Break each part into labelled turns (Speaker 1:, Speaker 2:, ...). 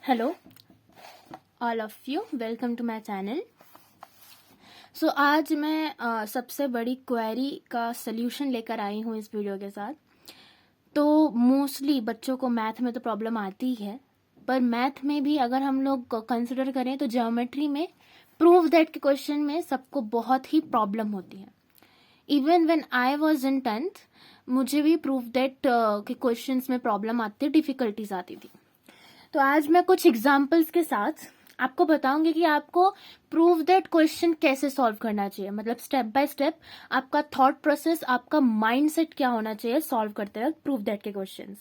Speaker 1: Hello all of you, welcome to my channel. So आज मैं सबसे बड़ी क्वेरी का सल्यूशन लेकर आई हूँ इस वीडियो के साथ। तो मोस्टली बच्चों को मैथ में तो प्रॉब्लम आती ही है, पर मैथ में भी अगर हम लोग कंसिडर करें तो ज्योमेट्री में प्रूव दैट के क्वेश्चन में सबको बहुत ही प्रॉब्लम होती है। Even when I was in 10th मुझे भी प्रूव दैट के क्वेश्चंस में प्रॉब्लम आती थी, डिफिकल्टीज आती थी। तो आज मैं कुछ एग्जाम्पल्स के साथ आपको बताऊंगी कि आपको प्रूव दैट क्वेश्चन कैसे सॉल्व करना चाहिए, मतलब स्टेप बाय स्टेप आपका थॉट प्रोसेस, आपका माइंडसेट क्या होना चाहिए सॉल्व करते वक्त प्रूव दैट के क्वेश्चंस।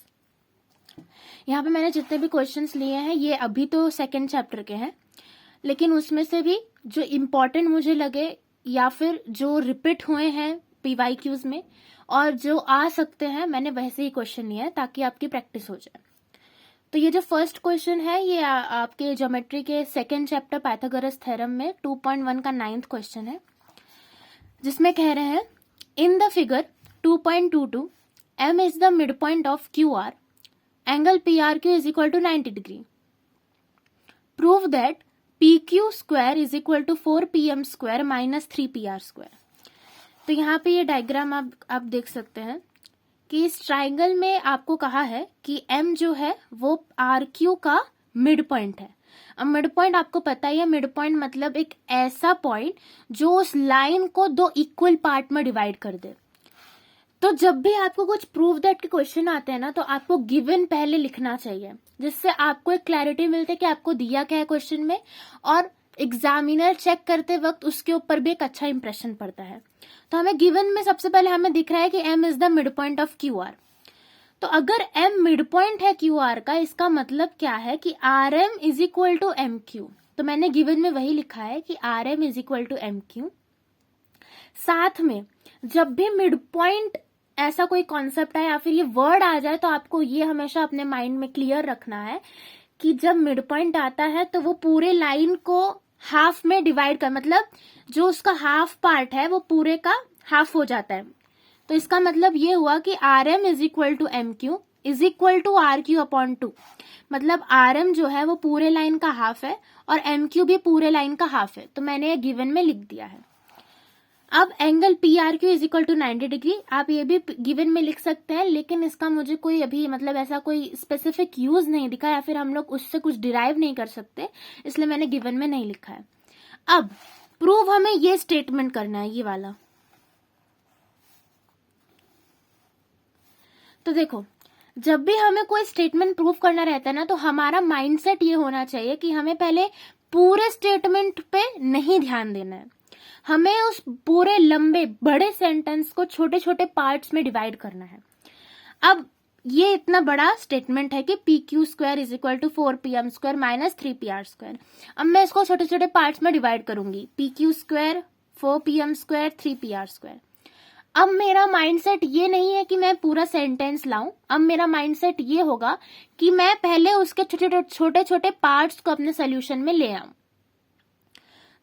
Speaker 1: यहाँ पे मैंने जितने भी क्वेश्चंस लिए हैं ये अभी तो सेकेंड चैप्टर के हैं, लेकिन उसमें से भी जो इम्पोर्टेंट मुझे लगे या फिर जो रिपीट हुए हैं PYQs में और जो आ सकते हैं, मैंने वैसे ही क्वेश्चन लिए हैं ताकि आपकी प्रैक्टिस हो जाए। तो ये जो फर्स्ट क्वेश्चन है ये आपके ज्योमेट्री के सेकेंड चैप्टर पाइथागोरस थ्योरम में 2.1 का 9th क्वेश्चन है, जिसमें कह रहे हैं in the figure 2.22 m is the mid point of QR, angle PRQ is equal to 90 degree. Prove that PQ square is equal to 4PM square minus 3PR square. तो यहाँ पे ये डायग्राम आप देख सकते हैं कि इस ट्राइंगल में आपको कहा है कि M जो है वो RQ का मिड पॉइंट है। अब मिड पॉइंट आपको पता ही है, मिड पॉइंट मतलब एक ऐसा पॉइंट जो उस लाइन को दो इक्वल पार्ट में डिवाइड कर दे। तो जब भी आपको कुछ प्रूव दैट के क्वेश्चन आते हैं ना, तो आपको गिवन पहले लिखना चाहिए, जिससे आपको एक क्लैरिटी मिलती है कि आपको दिया क्या है क्वेश्चन में, और एग्जामिनर चेक करते वक्त उसके ऊपर भी एक अच्छा इंप्रेशन पड़ता है। तो हमें गिवन में सबसे पहले हमें दिख रहा है कि M is the mid point of QR। तो अगर M मिड पॉइंट है QR का, इसका मतलब क्या है कि RM is equal to MQ। तो मैंने गिवन में वही लिखा है कि RM is equal to MQ। साथ में जब भी मिड पॉइंट ऐसा कोई कॉन्सेप्ट है या फिर ये वर्ड आ जाए, तो आपको ये हमेशा अपने माइंड में क्लियर रखना है कि जब मिड पॉइंट आता है तो वो पूरे लाइन को हाफ में डिवाइड कर, मतलब जो उसका हाफ पार्ट है वो पूरे का हाफ हो जाता है। तो इसका मतलब ये हुआ कि RM is equal to MQ is equal to RQ upon 2। मतलब RM जो है वो पूरे लाइन का हाफ है और MQ भी पूरे लाइन का हाफ है। तो मैंने ये गिवन में लिख दिया है। अब angle PRQ is equal to 90 degree आप ये भी गिवन में लिख सकते हैं, लेकिन इसका मुझे कोई अभी मतलब ऐसा कोई स्पेसिफिक यूज नहीं दिखा या फिर हम लोग उससे कुछ डिराइव नहीं कर सकते, इसलिए मैंने गिवन में नहीं लिखा है। अब प्रूव हमें ये स्टेटमेंट करना है, ये वाला। तो देखो, जब भी हमें कोई स्टेटमेंट प्रूव करना रहता है ना, तो हमारा माइंडसेट ये होना चाहिए कि हमें पहले पूरे स्टेटमेंट पे नहीं ध्यान देना है, हमें उस पूरे लंबे बड़े सेंटेंस को छोटे छोटे पार्ट्स में डिवाइड करना है। अब ये इतना बड़ा स्टेटमेंट है कि PQ square is equal to 4PM square minus 3PR square. अब मैं इसको छोटे छोटे पार्ट्स में डिवाइड करूंगी, PQ square, 4PM square, 3PR square. अब मेरा माइंडसेट ये नहीं है कि मैं पूरा सेंटेंस लाऊं, अब मेरा माइंडसेट ये होगा कि मैं पहले उसके छोटे छोटे पार्ट्स को अपने सोल्यूशन में ले आऊं।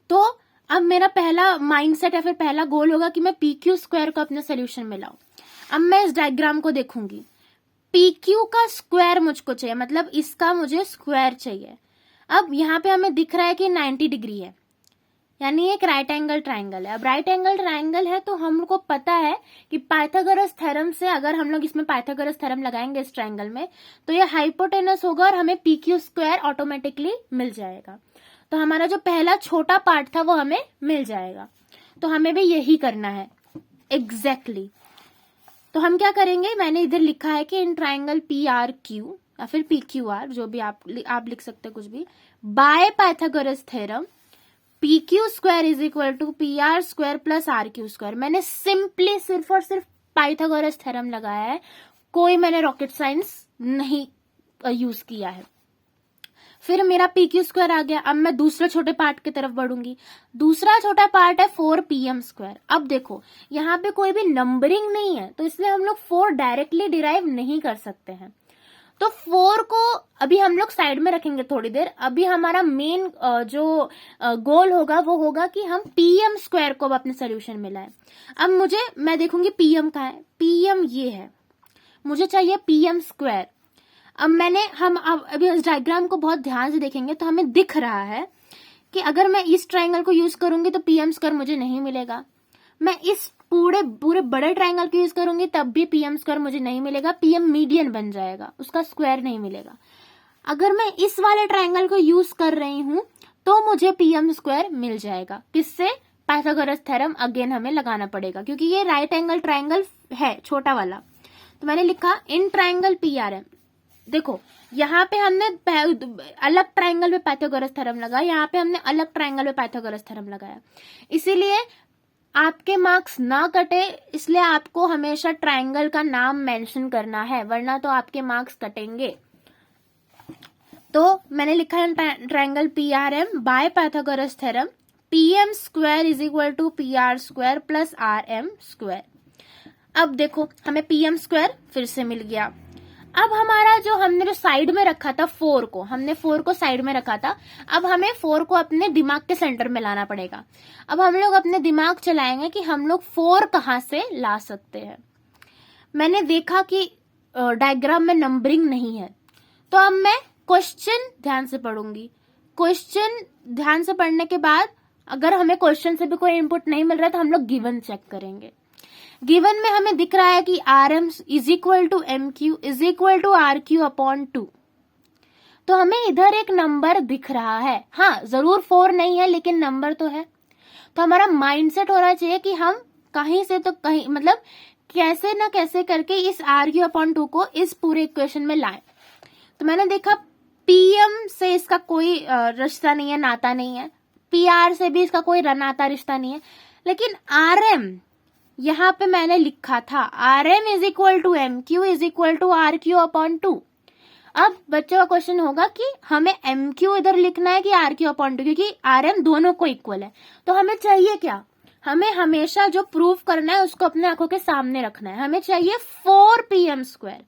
Speaker 1: तो अब मेरा पहला माइंडसेट या फिर पहला गोल होगा कि मैं PQ स्क्वायर को अपने सोल्यूशन में लाऊं। अब मैं इस डायग्राम को देखूंगी, PQ का स्क्वायर मुझको चाहिए, मतलब इसका मुझे स्क्वायर चाहिए। अब यहाँ पे हमें दिख रहा है कि 90 डिग्री है, यानी एक राइट एंगल ट्राइंगल है। अब राइट एंगल ट्राइंगल है तो हमको पता है कि पाइथागोरस थ्योरम से अगर हम लोग इसमें पाइथागोरस थ्योरम लगाएंगे इस ट्राइंगल में, तो ये हाइपोटेनस होगा और हमें PQ स्क्वायर ऑटोमेटिकली मिल जाएगा। तो हमारा जो पहला छोटा पार्ट था वो हमें मिल जाएगा। तो हमें भी यही करना है एग्जैक्टली। तो हम क्या करेंगे, मैंने इधर लिखा है कि इन ट्राइंगल PRQ या फिर PQR, जो भी आप लिख सकते हैं कुछ भी, by Pythagoras theorem PQ square is equal to PR square plus RQ square. मैंने सिंपली सिर्फ और सिर्फ पाइथागोरस थ्योरम लगाया है, कोई मैंने रॉकेट साइंस नहीं यूज किया है। फिर मेरा PQ स्क्वायर आ गया। अब मैं दूसरे छोटे पार्ट की तरफ बढ़ूंगी। दूसरा छोटा पार्ट है 4PM स्क्वायर। अब देखो यहाँ पे कोई भी नंबरिंग नहीं है, तो इसलिए हम लोग 4 डायरेक्टली डिराइव नहीं कर सकते हैं। तो 4 को अभी हम लोग साइड में रखेंगे थोड़ी देर। अभी हमारा मेन जो गोल होगा वो होगा कि हम PM स्क्वायर को अपने सोल्यूशन में लाएं। अब मैं देखूंगी PM कहाँ है, PM ये है, मुझे चाहिए PM स्क्वायर। हम अभी इस डायग्राम को बहुत ध्यान से देखेंगे तो हमें दिख रहा है कि अगर मैं इस ट्रायंगल को यूज करूंगी तो पीएम स्क्वायर मुझे नहीं मिलेगा, मैं इस पूरे बड़े ट्रायंगल को यूज करूंगी तब भी पीएम स्क्वायर मुझे नहीं मिलेगा, पीएम मीडियन बन जाएगा, उसका स्क्वायर नहीं मिलेगा। अगर मैं इस वाले ट्रायंगल को यूज कर रही हूं तो मुझे पीएम स्क्वायर मिल जाएगा। किससे? पाइथागोरस थ्योरम अगेन हमें लगाना पड़ेगा क्योंकि ये राइट एंगल ट्रायंगल है छोटा वाला। तो मैंने लिखा इन ट्रायंगल पीआरएम। देखो यहाँ पे हमने अलग ट्रायंगल में पाइथागोरस थ्योरम लगाया, यहाँ पे हमने अलग ट्रायंगल में पाइथागोरस थ्योरम लगाया। इसीलिए आपके मार्क्स ना कटे, इसलिए आपको हमेशा ट्रायंगल का नाम मेंशन करना है, वरना तो आपके मार्क्स कटेंगे। तो मैंने लिखा है triangle PRM by Pythagoras theorem PM square is equal to PR square plus RM square. अब देखो हमें पीएम स्क्वायर फिर से मिल गया। अब हमारा जो हमने साइड में रखा था 4 को, हमने 4 को साइड में रखा था, अब हमें 4 को अपने दिमाग के सेंटर में लाना पड़ेगा। अब हम लोग अपने दिमाग चलाएंगे कि हम लोग 4 कहां से ला सकते हैं। मैंने देखा कि डायग्राम में नंबरिंग नहीं है, तो अब मैं क्वेश्चन ध्यान से पढ़ूंगी। क्वेश्चन ध्यान से पढ़ने के बाद अगर हमें क्वेश्चन से भी कोई इनपुट नहीं मिल रहा है तो हम लोग गिवन चेक करेंगे। गिवन में हमें दिख रहा है कि R M is equal to M Q is equal to R Q upon 2। तो हमें इधर एक नंबर दिख रहा है, हाँ जरूर 4 नहीं है लेकिन नंबर तो है। तो हमारा माइंडसेट होना चाहिए कि हम कहीं से तो कहीं, मतलब कैसे ना कैसे करके इस आर क्यू अपॉन 2 को इस पूरे इक्वेशन में लाएं। तो मैंने देखा पीएम से इसका कोई रिश्ता नहीं है, नाता नहीं है, पीआर से भी इसका कोई नाता रिश्ता नहीं है, लेकिन आरएम यहां पे मैंने लिखा था R M is equal to M Q is equal to R Q upon 2। अब बच्चों का क्वेश्चन होगा कि हमें एम क्यू इधर लिखना है कि आर क्यू अपॉन 2, क्योंकि आर एम दोनों को इक्वल है। तो हमें चाहिए क्या? हमें हमेशा जो प्रूव करना है उसको अपने आंखों के सामने रखना है। हमें चाहिए 4 पीएम स्क्वायर,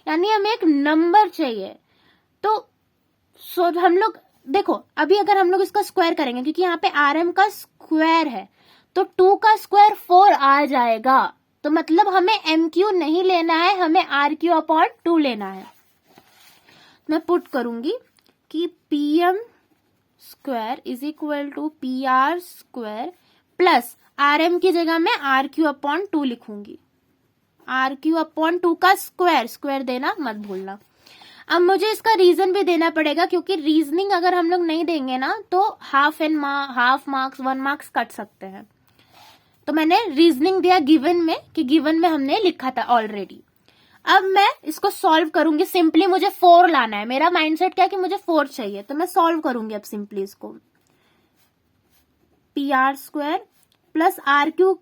Speaker 1: यानी हमें एक नंबर चाहिए। तो हम लोग देखो अभी अगर हम लोग इसका स्क्वायर करेंगे, क्योंकि यहाँ पे आर एम का स्क्वायर है, तो 2 का स्क्वायर 4 आ जाएगा। तो मतलब हमें एम क्यू नहीं लेना है, हमें आर क्यू अपॉन 2 लेना है। मैं पुट करूंगी कि PM square is equal to P R square plus R M की जगह मैं आर क्यू अपॉन 2 लिखूंगी। आर क्यू अपॉन 2 का स्क्वायर देना मत भूलना। अब मुझे इसका रीजन भी देना पड़ेगा, क्योंकि रीजनिंग अगर हम लोग नहीं देंगे ना तो हाफ मार्क्स 1 मार्क्स कट सकते हैं। तो मैंने रीजनिंग दिया गिवन में, कि गिवन में हमने लिखा था ऑलरेडी। अब मैं इसको सॉल्व करूंगी। सिंपली मुझे 4 लाना है, मेरा माइंडसेट क्या है कि मुझे 4 चाहिए, तो मैं सॉल्व करूंगी अब सिंपली इसको। P R square plus R Q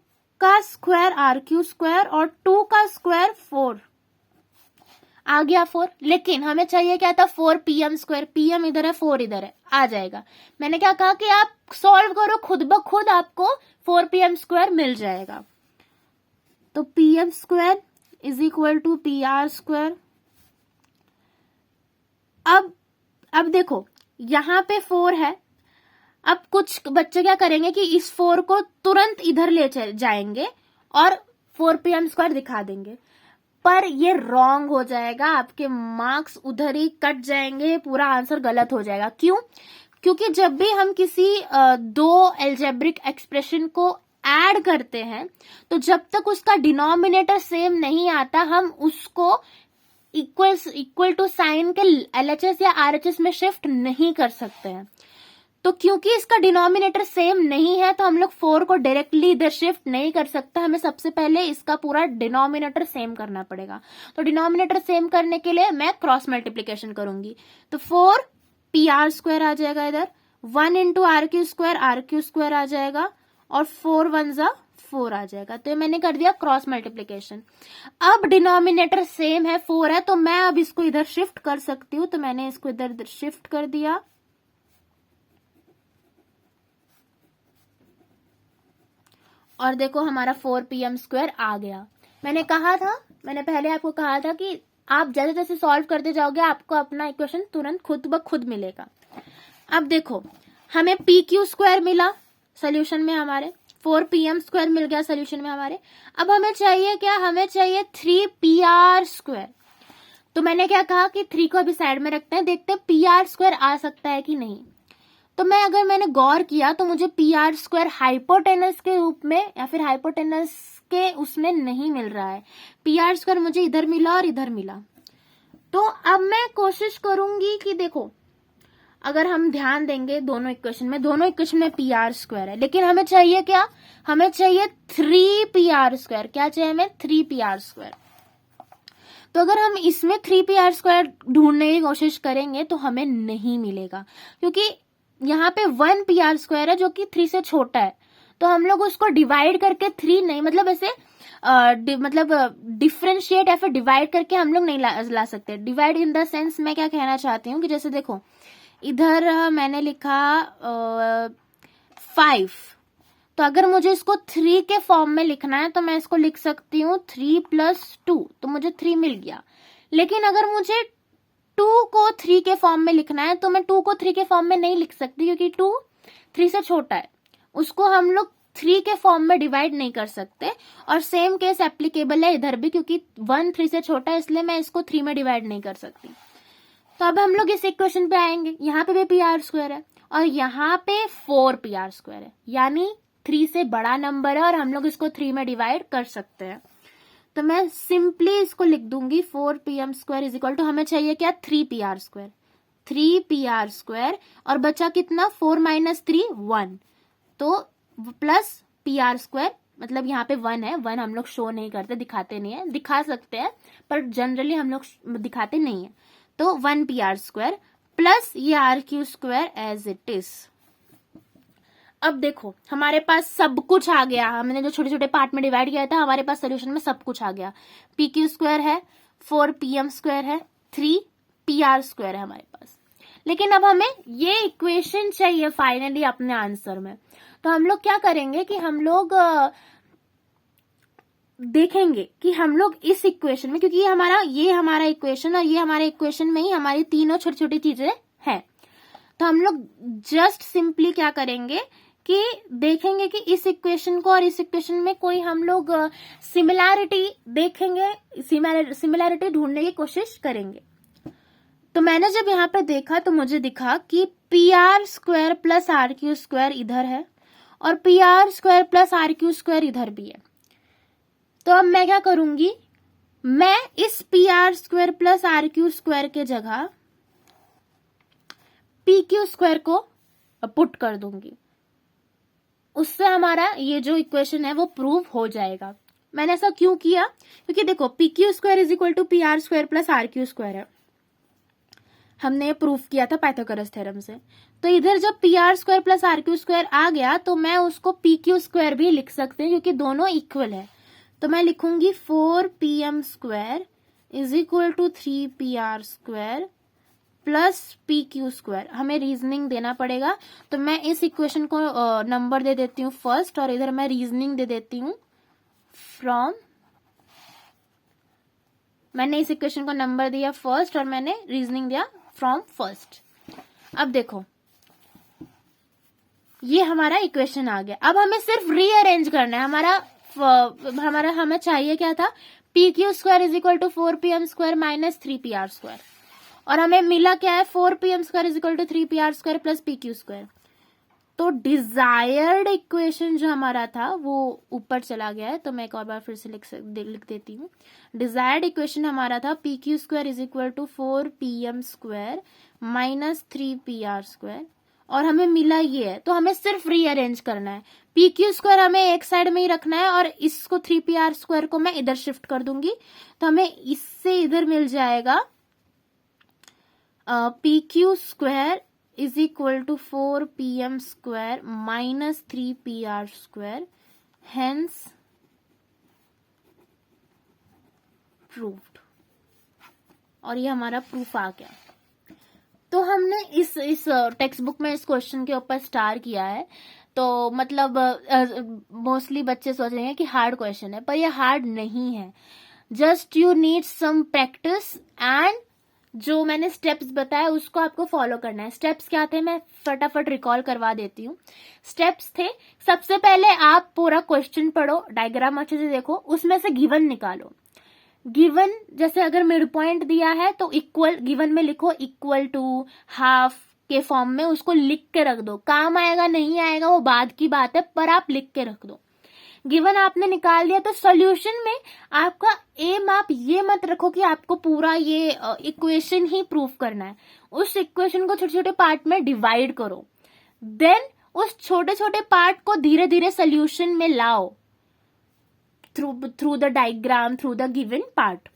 Speaker 1: का स्क्वायर आर क्यू स्क्वायर और 2 का स्क्वायर 4 आ गया 4। लेकिन हमें चाहिए क्या था? 4 पीएम स्क्वायर। पीएम इधर है, 4 इधर है, आ जाएगा। मैंने क्या कहा कि आप सॉल्व करो खुद ब खुद, आपको 4 पीएम स्क्वायर मिल जाएगा। तो PM square is equal to P R square. अब देखो यहां पे 4 है। अब कुछ बच्चे क्या करेंगे कि इस 4 को तुरंत इधर ले जाएंगे और 4 पीएम स्क्वायर दिखा देंगे, पर ये रॉन्ग हो जाएगा। आपके मार्क्स उधर ही कट जाएंगे, पूरा आंसर गलत हो जाएगा। क्यों? क्योंकि जब भी हम किसी 2 एल्जेब्रिक एक्सप्रेशन को ऐड करते हैं तो जब तक उसका डिनोमिनेटर सेम नहीं आता हम उसको इक्वल टू साइन के एलएचएस या आरएचएस में शिफ्ट नहीं कर सकते हैं। तो क्योंकि इसका डिनोमिनेटर सेम नहीं है तो हम लोग 4 को डायरेक्टली इधर शिफ्ट नहीं कर सकते, हमें सबसे पहले इसका पूरा डिनोमिनेटर सेम करना पड़ेगा। तो डिनोमिनेटर सेम करने के लिए मैं क्रॉस मल्टीप्लीकेशन करूंगी। तो 4 पी आर स्क्वायर आ जाएगा इधर, 1 इंटू आर क्यू स्क्वायर आ जाएगा और 4 1 जा 4 आ जाएगा। तो ये मैंने कर दिया क्रॉस मल्टीप्लीकेशन। अब डिनोमिनेटर सेम है, 4 है, तो मैं अब इसको इधर शिफ्ट कर सकती हूँ। तो मैंने इसको इधर शिफ्ट कर दिया। और देखो हमारा 4 पीएम स्क्वायर आ गया। मैंने पहले आपको कहा था कि आप जैसे जैसे सॉल्व करते जाओगे आपको अपना इक्वेशन तुरंत खुद ब खुद मिलेगा। अब देखो हमें पी क्यू स्क्वायर मिला सोल्यूशन में, हमारे 4 पीएम स्क्वायर मिल गया सोल्यूशन में हमारे। अब हमें चाहिए क्या? हमें चाहिए 3 पी आर स्क्वायर। तो मैंने क्या कहा कि 3 को अभी साइड में रखते हैं, देखते हैं PR² आ सकता है कि नहीं। तो मैंने गौर किया तो मुझे PR² हाइपोटेनस के रूप में या फिर हाइपोटेनस के उसमें नहीं मिल रहा है। PR² मुझे इधर मिला और इधर मिला। तो अब मैं कोशिश करूंगी कि देखो, अगर हम ध्यान देंगे दोनों इक्वेशन में PR² है, लेकिन हमें चाहिए क्या, हमें चाहिए 3PR²। क्या चाहिए हमें? 3PR²। तो अगर हम इसमें 3PR² ढूंढने की कोशिश करेंगे तो हमें नहीं मिलेगा, क्योंकि यहाँ पे 1PR² है जो कि 3 से छोटा है। तो हम लोग उसको डिवाइड करके 3 नहीं, मतलब ऐसे डिफरेंशिएट या फिर डिवाइड करके हम लोग नहीं ला सकते। डिवाइड इन द सेंस मैं क्या कहना चाहती हूँ कि जैसे देखो, इधर मैंने लिखा 5, तो अगर मुझे इसको 3 के फॉर्म में लिखना है तो मैं इसको लिख सकती हूँ 3 + 2, तो मुझे 3 मिल गया। लेकिन अगर मुझे 2 को 3 के फॉर्म में लिखना है तो मैं 2 को 3 के फॉर्म में नहीं लिख सकती, क्योंकि 2 3 से छोटा है, उसको हम लोग 3 के फॉर्म में डिवाइड नहीं कर सकते। और सेम केस एप्लीकेबल है इधर भी, क्योंकि 1 3 से छोटा है, इसलिए मैं इसको 3 में डिवाइड नहीं कर सकती। तो अब हम लोग इस इक्वेशन पे आएंगे, यहाँ पे भी PR² है और यहाँ पे 4PR² है, यानी 3 से बड़ा नंबर है और हम लोग इसको 3 में डिवाइड कर सकते हैं। तो मैं सिंपली इसको लिख दूंगी 4PM² इज इक्वल टू, हमें चाहिए क्या, 3PR²। 3PR² और बचा कितना, 4 - 3 1, तो प्लस PR², मतलब यहाँ पे 1 है। 1 हम लोग शो नहीं करते, दिखाते नहीं है, दिखा सकते हैं पर जनरली हम लोग दिखाते नहीं है। तो 1PR² प्लस ये RQ² एज इट इज। अब देखो हमारे पास सब कुछ आ गया, हमने जो छोटे छोटे पार्ट में डिवाइड किया था हमारे पास सोल्यूशन में सब कुछ आ गया। PQ² है, 4PM² है, 3PR² है हमारे पास। लेकिन अब हमें ये इक्वेशन चाहिए फाइनली अपने आंसर में। तो हम लोग क्या करेंगे कि हम लोग देखेंगे कि हम लोग इस इक्वेशन में, क्योंकि ये हमारा इक्वेशन और ये हमारे इक्वेशन में ही हमारी तीनों छोटी छोटी चीजें हैं, तो हम लोग जस्ट सिंपली क्या करेंगे कि देखेंगे कि इस इक्वेशन को और इस इक्वेशन में कोई हम लोग सिमिलैरिटी देखेंगे, सिमिलैरिटी ढूंढने की कोशिश करेंगे। तो मैंने जब यहाँ पे देखा तो मुझे दिखा कि PR² प्लस RQ² इधर है और PR² प्लस RQ² इधर भी है। तो अब मैं क्या करूंगी, मैं इस PR² प्लस RQ² के जगह PQ² को पुट कर दूंगी, उससे हमारा ये जो इक्वेशन है वो प्रूव हो जाएगा। मैंने ऐसा क्यों किया, क्योंकि देखो PQ² is equal to PR² plus RQ² है, हमने प्रूफ किया था पाइथागोरस थ्योरम से। तो इधर जब PR² प्लस RQ² आ गया तो मैं उसको PQ² भी लिख सकते हैं, क्योंकि दोनों इक्वल है। तो मैं लिखूंगी 4PM² is equal to 3PR² plus PQ²। हमें रीजनिंग देना पड़ेगा, तो मैं इस इक्वेशन को नंबर दे देती हूँ फर्स्ट, और इधर मैं रीजनिंग दे देती हूँ फ्रॉम, मैंने इस इक्वेशन को नंबर दिया फर्स्ट और मैंने रीजनिंग दिया फ्रॉम फर्स्ट। अब देखो ये हमारा इक्वेशन आ गया। अब हमें सिर्फ रीअरेंज करना है। हमें चाहिए क्या था, PQ² is equal to 4PM² minus 3PR², और हमें मिला क्या है, 4PM² is equal to 3PR² plus PQ²। तो डिजायर्ड इक्वेशन जो हमारा था वो ऊपर चला गया है, तो मैं एक और बार फिर से लिख देती हूँ। डिजायर्ड इक्वेशन हमारा था PQ² is equal to 4PM² minus 3PR², और हमें मिला ये है। तो हमें सिर्फ रीअरेंज करना है, PQ² हमें एक साइड में ही रखना है और इसको 3PR² को मैं इधर शिफ्ट कर दूंगी, तो हमें इससे इधर मिल जाएगा PQ² is equal to 4PM² minus 3PR², hence proved. और ये हमारा प्रूफ आ गया। तो हमने इस टेक्स्ट बुक में इस क्वेश्चन के ऊपर स्टार किया है, तो मतलब मोस्टली बच्चे सोचेंगे कि हार्ड क्वेश्चन है, पर ये हार्ड नहीं है। Just you need some practice and जो मैंने स्टेप्स बताया उसको आपको फॉलो करना है। स्टेप्स क्या थे मैं फटाफट रिकॉल करवा देती हूँ। स्टेप्स थे, सबसे पहले आप पूरा क्वेश्चन पढ़ो, डायग्राम अच्छे से देखो, उसमें से गिवन निकालो। गिवन जैसे अगर मिड पॉइंट दिया है तो इक्वल, गिवन में लिखो इक्वल टू, हाफ के फॉर्म में उसको लिख के रख दो। काम आएगा नहीं आएगा वो बाद की बात है, पर आप लिख के रख दो। गिवन आपने निकाल दिया तो सॉल्यूशन में आपका एम आप ये मत रखो कि आपको पूरा ये इक्वेशन ही प्रूव करना है। उस इक्वेशन को छोटे छोटे पार्ट में डिवाइड करो, देन उस छोटे छोटे पार्ट को धीरे धीरे सॉल्यूशन में लाओ through the diagram, through the given part.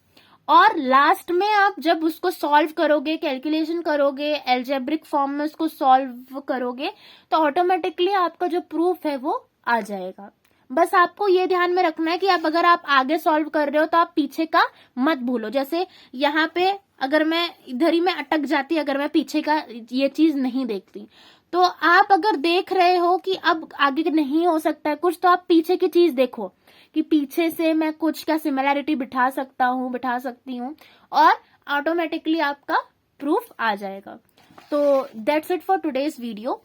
Speaker 1: और लास्ट में आप जब उसको सॉल्व करोगे, कैलकुलेशन करोगे, एल्जेब्रिक फॉर्म में उसको सॉल्व करोगे, तो ऑटोमेटिकली आपका जो प्रूफ है वो आ जाएगा। बस आपको ये ध्यान में रखना है कि आप अगर आप आगे सॉल्व कर रहे हो तो आप पीछे का मत भूलो। जैसे यहाँ पे अगर मैं इधर ही में अटक जाती, अगर मैं पीछे का ये चीज नहीं देखती, तो आप अगर देख रहे हो कि अब आगे नहीं हो सकता है कुछ, तो आप पीछे की चीज देखो कि पीछे से मैं कुछ का सिमिलैरिटी बिठा सकती हूँ, और ऑटोमेटिकली आपका प्रूफ आ जाएगा। तो that's it for today's video.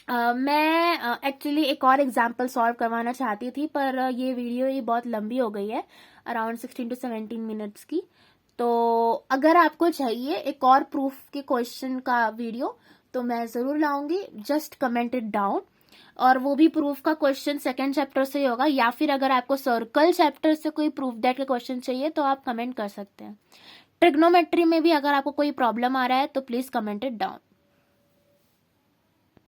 Speaker 1: मैं एक्चुअली एक और एग्जाम्पल सॉल्व करवाना चाहती थी, पर ये वीडियो ये बहुत लंबी हो गई है, अराउंड 16 to 17 मिनट्स की। तो अगर आपको चाहिए एक और प्रूफ के क्वेश्चन का वीडियो तो मैं जरूर लाऊंगी, जस्ट कमेंट इट डाउन। और वो भी प्रूफ का क्वेश्चन सेकंड चैप्टर से ही होगा, या फिर अगर आपको सर्कल चैप्टर से कोई प्रूफ दैट का क्वेश्चन चाहिए तो आप कमेंट कर सकते हैं। ट्रिग्नोमेट्री में भी अगर आपको कोई प्रॉब्लम आ रहा है तो प्लीज कमेंट इट डाउन।